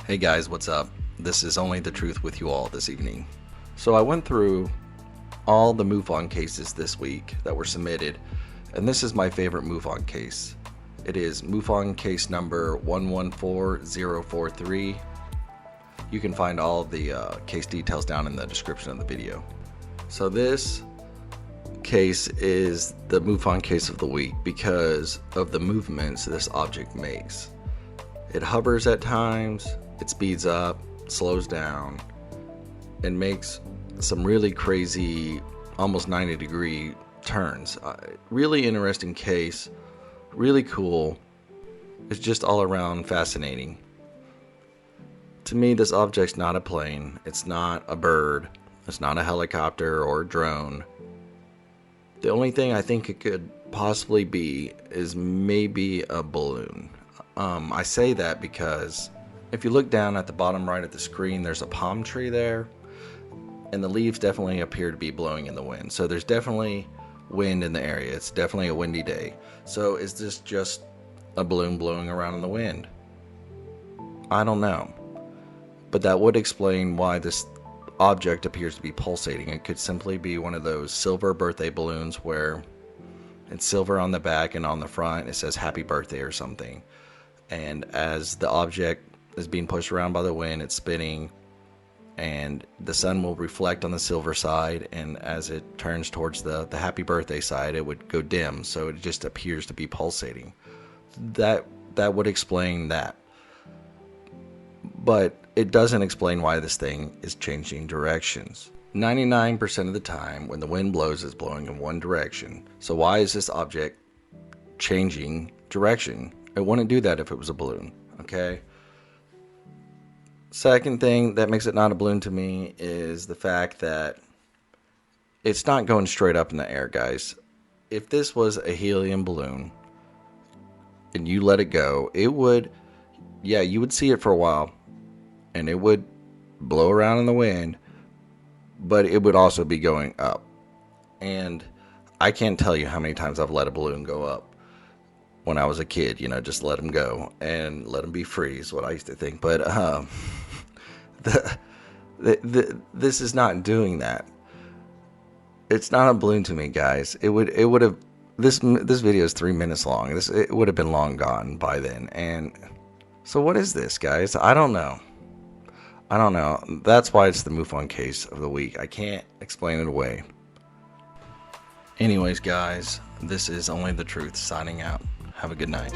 Hey guys, what's up? This is Only the Truth with you all this evening. So I went through all the MUFON cases this week that were submitted, and this is my favorite MUFON case. It is MUFON case number 114043. You can find all the case details down in the description of the video. So this case is the MUFON case of the week because of the movements this object makes. It hovers at times, it speeds up, slows down, and makes some really crazy, almost 90-degree turns. Really interesting case, really cool. It's just all around fascinating. To me, this object's not a plane, it's not a bird, it's not a helicopter or a drone. The only thing I think it could possibly be is maybe a balloon. I say that because if you look down at the bottom right of the screen, there's a palm tree there, and the leaves definitely appear to be blowing in the wind. So there's definitely wind in the area. It's definitely a windy day. So is this just a balloon blowing around in the wind? I don't know. But that would explain why this object appears to be pulsating. It could simply be one of those silver birthday balloons where it's silver on the back and on the front it says happy birthday or something. And as the object is being pushed around by the wind, it's spinning, and the sun will reflect on the silver side, and as it turns towards the happy birthday side, it would go dim, so it just appears to be pulsating. That would explain that. But it doesn't explain why this thing is changing directions. 99% of the time when the wind blows, it's blowing in one direction. So why is this object changing direction? It wouldn't do that if it was a balloon, okay? Second thing that makes it not a balloon to me is the fact that it's not going straight up in the air, guys. If this was a helium balloon and you let it go, it would, yeah, you would see it for a while and it would blow around in the wind, but it would also be going up. And I can't tell you how many times I've let a balloon go up. When I was a kid, just let them go and let them be free is what I used to think. But this is not doing that. It's not a balloon to me, guys. It would have this video is 3 minutes long. It would have been long gone by then. And so what is this, guys? I don't know. That's why it's the MUFON case of the week. I can't explain it away. Anyways, guys, this is Only the Truth signing out. Have a good night.